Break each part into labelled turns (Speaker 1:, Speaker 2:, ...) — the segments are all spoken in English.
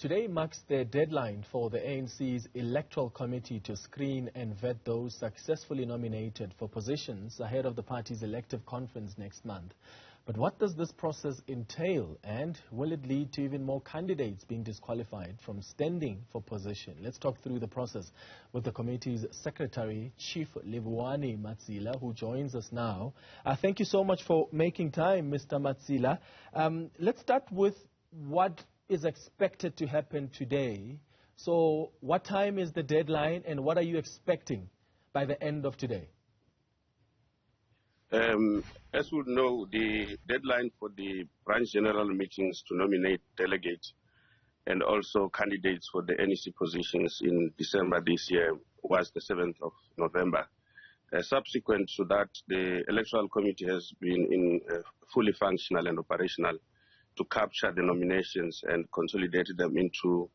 Speaker 1: Today marks the deadline for the ANC's electoral committee to screen and vet those successfully nominated for positions ahead of the party's elective conference next month. But what does this process entail, and will it lead to even more candidates being disqualified from standing for position? Let's talk through the process with the committee's secretary, Chief Livhuwani Matsila, who joins us now. Thank you so much for making time, Mr. Matsila. Let's start with what is expected to happen today. So what time is the deadline, and what are you expecting by the end of today?
Speaker 2: As we know, the deadline for the branch general meetings to nominate delegates and also candidates for the NEC positions in December this year was the 7th of November. Subsequent to that, the electoral committee has been fully functional and operational to capture the nominations and consolidate them into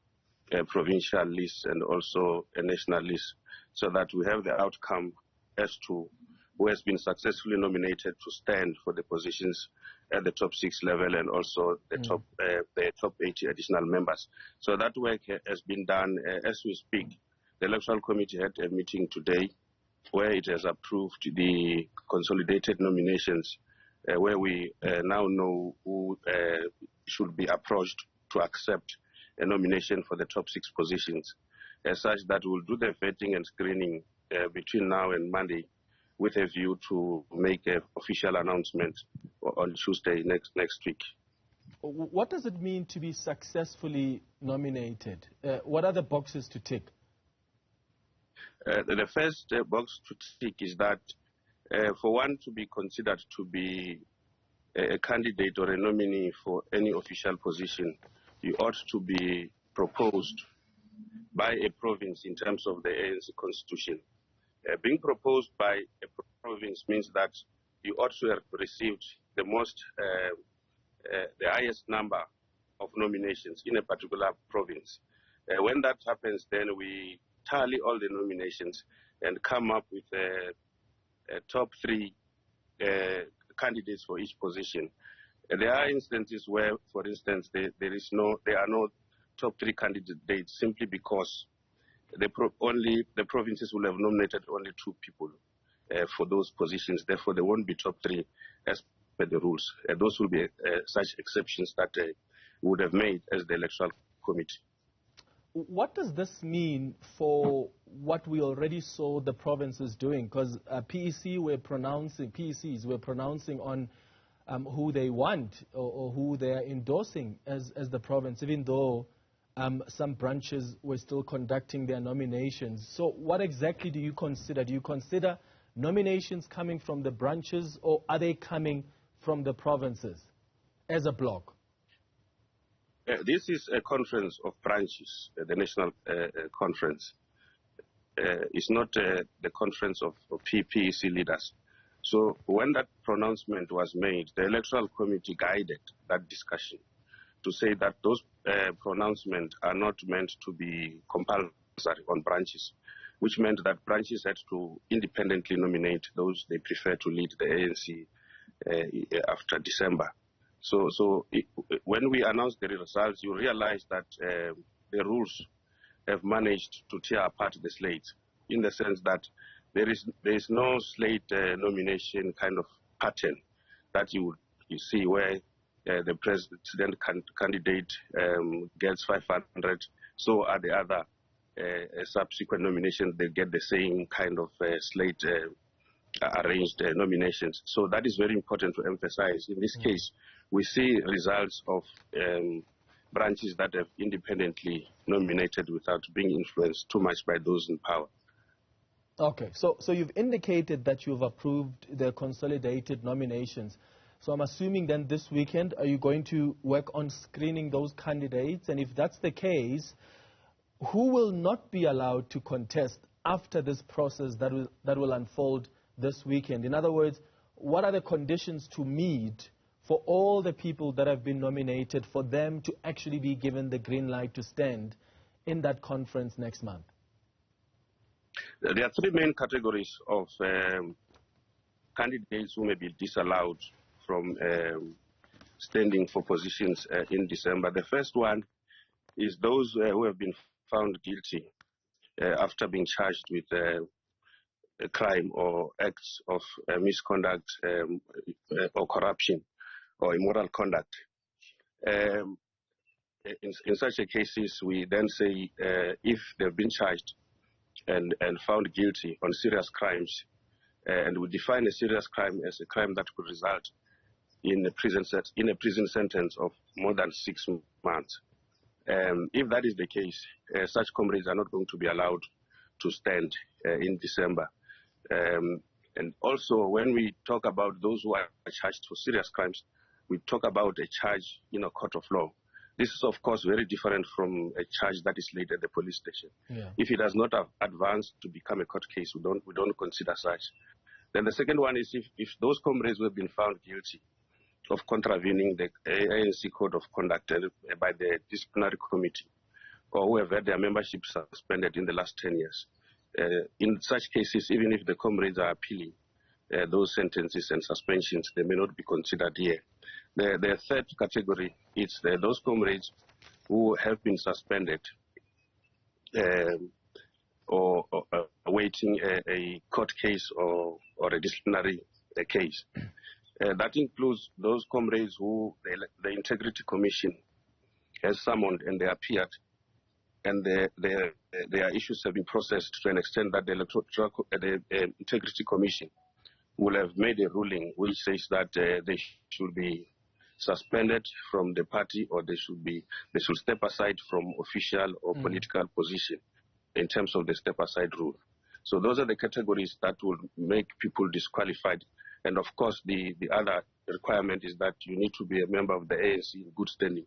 Speaker 2: a provincial list and also a national list, so that we have the outcome as to who has been successfully nominated to stand for the positions at the top 6 level and also the top 80 additional members. So that work has been done as we speak. The electoral committee had a meeting today where it has approved the consolidated nominations, where we now know who should be approached to accept a nomination for the top 6 positions. As such, that we'll do the vetting and screening between now and Monday, with a view to make an official announcement on Tuesday next week.
Speaker 1: What does it mean to be successfully nominated? What are the boxes to tick?
Speaker 2: The first box to tick is that for one to be considered to be a candidate or a nominee for any official position, you ought to be proposed by a province in terms of the ANC constitution. Being proposed by a province means that you ought to have received the highest number of nominations in a particular province. When that happens, then we tally all the nominations and come up with a top 3 candidates for each position. There are instances where, for instance, there are no top 3 candidates simply because the provinces will have nominated only 2 people for those positions. Therefore, there won't be top 3 as per the rules. Those will be such exceptions that we would have made as the electoral committee.
Speaker 1: What does this mean for what we already saw the provinces doing? Because PECs were pronouncing on who they want or who they are endorsing as the province, even though some branches were still conducting their nominations. So what exactly do you consider? Do you consider nominations coming from the branches, or are they coming from the provinces as a bloc?
Speaker 2: This is a conference of branches, the national conference. It's not the conference of PEC leaders. So when that pronouncement was made, the electoral committee guided that discussion to say that those pronouncements are not meant to be compulsory on branches, which meant that branches had to independently nominate those they prefer to lead the ANC after December. So when we announced the results, you realize that the rules have managed to tear apart the slate, in the sense that there is no slate nomination kind of pattern that you see where the president candidate gets 500, so are the other subsequent nominations, they get the same kind of slate arranged nominations. So that is very important to emphasize. In this case, we see results of branches that have independently nominated without being influenced too much by those in power.
Speaker 1: Okay, so you've indicated that you've approved the consolidated nominations. So I'm assuming then this weekend, are you going to work on screening those candidates? And if that's the case, who will not be allowed to contest after this process that will unfold this weekend? In other words, what are the conditions to meet for all the people that have been nominated, for them to actually be given the green light to stand in that conference next month?
Speaker 2: There are 3 main categories of candidates who may be disallowed from standing for positions in December. The first one is those who have been found guilty after being charged with a crime or acts of misconduct or corruption or immoral conduct. In such a cases, we then say if they've been charged and found guilty on serious crimes, and we define a serious crime as a crime that could result in a prison sentence of more than 6 months. If that is the case, such comrades are not going to be allowed to stand in December. And also, when we talk about those who are charged for serious crimes, we talk about a charge in a court of law. This is, of course, very different from a charge that is laid at the police station. Yeah. If it has not advanced to become a court case, we don't consider such. Then the second one is if those comrades who have been found guilty of contravening the ANC Code of Conduct by the disciplinary committee, or who have had their membership suspended in the last 10 years. In such cases, even if the comrades are appealing those sentences and suspensions, they may not be considered here. The third category is those comrades who have been suspended or awaiting a court case or a disciplinary case. That includes those comrades who the Integrity Commission has summoned and they appeared, and their issues have been processed to an extent that the Integrity Commission will have made a ruling which says that they should be suspended from the party, or they should step aside from official or political position in terms of the step aside rule. So those are the categories that will make people disqualified. And of course, the other requirement is that you need to be a member of the ANC in good standing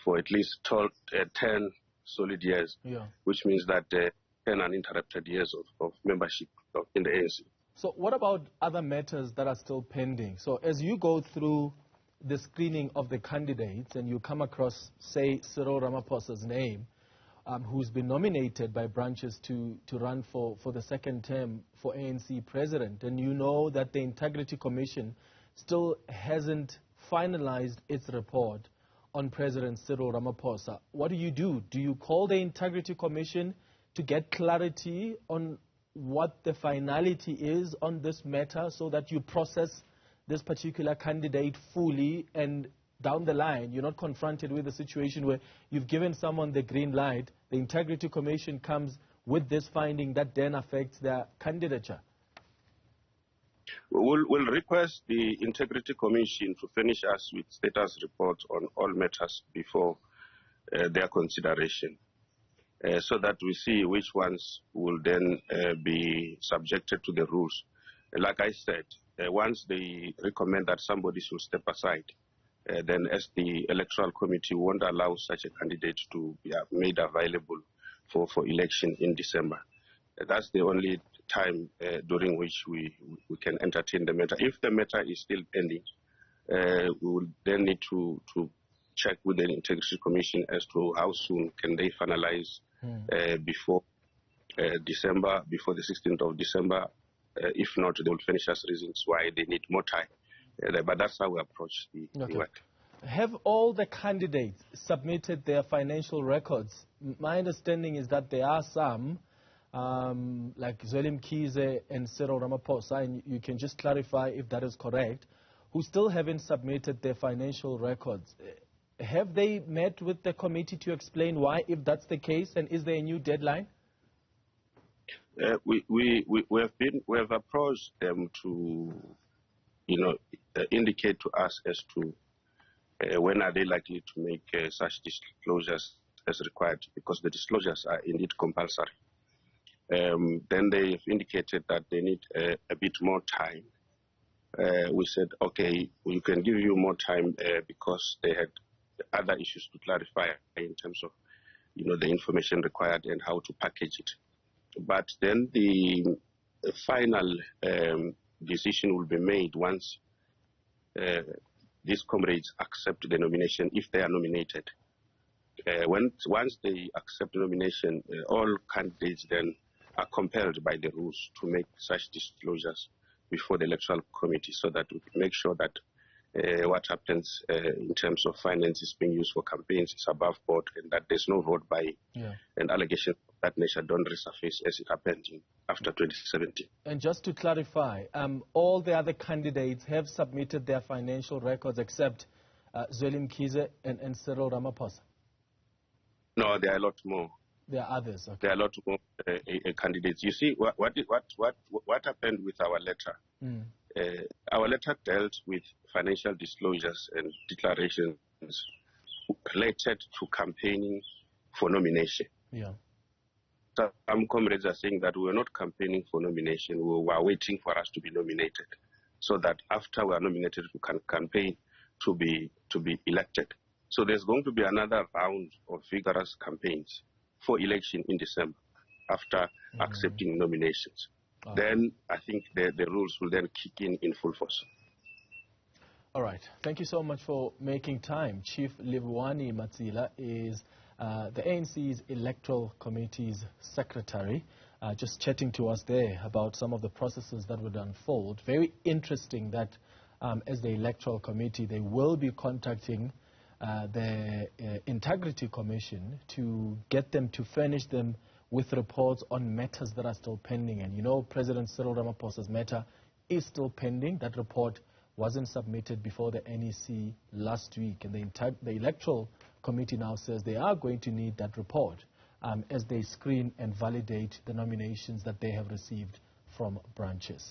Speaker 2: for at least 10 solid years, which means that 10 uninterrupted years of membership in the ANC.
Speaker 1: So what about other matters that are still pending? So as you go through the screening of the candidates and you come across, say, Cyril Ramaphosa's name, who's been nominated by branches to run for the second term for ANC president, and you know that the Integrity Commission still hasn't finalized its report on President Cyril Ramaphosa, what do you do? Do you call the Integrity Commission to get clarity on what the finality is on this matter so that you process this particular candidate fully, and down the line you're not confronted with a situation where you've given someone the green light, the Integrity Commission comes with this finding that then affects their candidature?
Speaker 2: We'll request the Integrity Commission to furnish us with status reports on all matters before their consideration, so that we see which ones will then be subjected to the rules. Like I said, once they recommend that somebody should step aside, then as the electoral committee won't allow such a candidate to be made available for election in December. That's the only time during which we can entertain the matter. If the matter is still pending, we will then need to check with the Integrity Commission as to how soon can they finalize before December, before the 16th of December. If not, they will furnish us reasons why they need more time. But that's how we approach the work.
Speaker 1: Have all the candidates submitted their financial records? My understanding is that there are some, like Zweli Mkhize and Cyril Ramaphosa, and you can just clarify if that is correct, who still haven't submitted their financial records. Have they met with the committee to explain why, if that's the case, and is there a new deadline?
Speaker 2: We have approached them to, indicate to us as to when are they likely to make such disclosures as required, because the disclosures are indeed compulsory. Then they've indicated that they need a bit more time. We said, okay, we can give you more time because they had other issues to clarify in terms of, the information required and how to package it. But then the final decision will be made once these comrades accept the nomination, if they are nominated. Once they accept the nomination, all candidates then are compelled by the rules to make such disclosures before the electoral committee, so that we can make sure that what happens in terms of finances being used for campaigns is above board, and that there's no vote buying.
Speaker 1: Yeah.
Speaker 2: And allegations of that nature don't resurface as it happened after 2017.
Speaker 1: And just to clarify, all the other candidates have submitted their financial records except Zweli Mkhize and Cyril Ramaphosa?
Speaker 2: No, there are a lot more.
Speaker 1: There are others. Okay.
Speaker 2: There are a lot more candidates. You see, what happened with our letter? Our letter dealt with financial disclosures and declarations related to campaigning for nomination.
Speaker 1: Yeah.
Speaker 2: Some comrades are saying that we were not campaigning for nomination. We were waiting for us to be nominated, so that after we are nominated, we can campaign to be elected. So there's going to be another round of vigorous campaigns for election in December after accepting nominations. Then I think the rules will then kick in full force.
Speaker 1: All right. Thank you so much for making time. Chief Livhuwani Matsila is the ANC's Electoral Committee's secretary, just chatting to us there about some of the processes that would unfold. Very interesting that as the Electoral Committee, they will be contacting the Integrity Commission to get them to furnish them with reports on matters that are still pending. And you know, President Cyril Ramaphosa's matter is still pending. That report wasn't submitted before the NEC last week. And the Electoral Committee now says they are going to need that report as they screen and validate the nominations that they have received from branches.